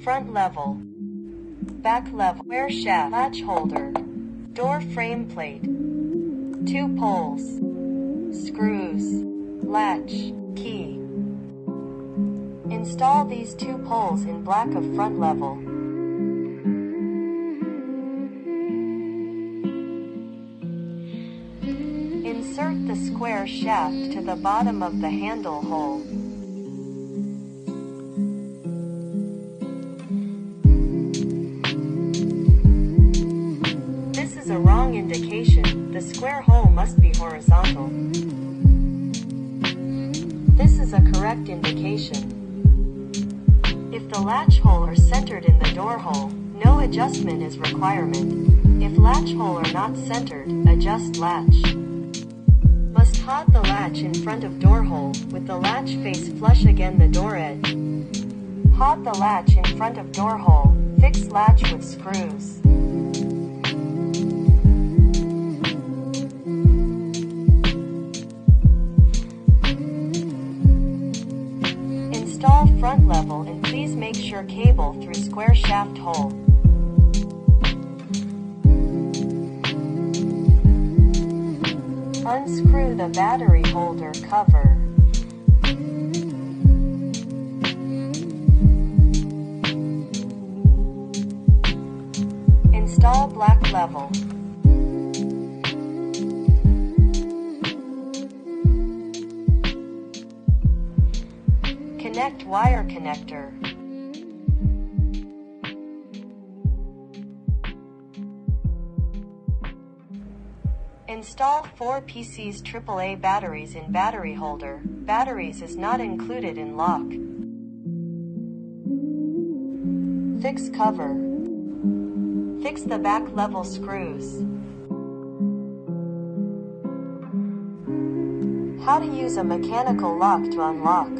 front level, back level, square shaft, latch holder, door frame plate, 2 poles, screws, latch, key. Install these 2 poles in black of front level. Insert the square shaft to the bottom of the handle hole. This is a wrong indication. The square hole must be horizontal. This is a correct indication. If the latch hole are centered in the door hole, no adjustment is requirement. If latch hole are not centered, adjust latch. Must hold the latch in front of door hole, with the latch face flush against the door edge. Hold the latch in front of door hole, fix latch with screws. Install front level and please make sure cable through square shaft hole. Unscrew the battery holder cover. Install black level. Connect wire connector. Install 4 PCs AAA batteries in battery holder. Batteries is not included in lock. Fix cover. Fix the back level screws. How to use a mechanical lock to unlock.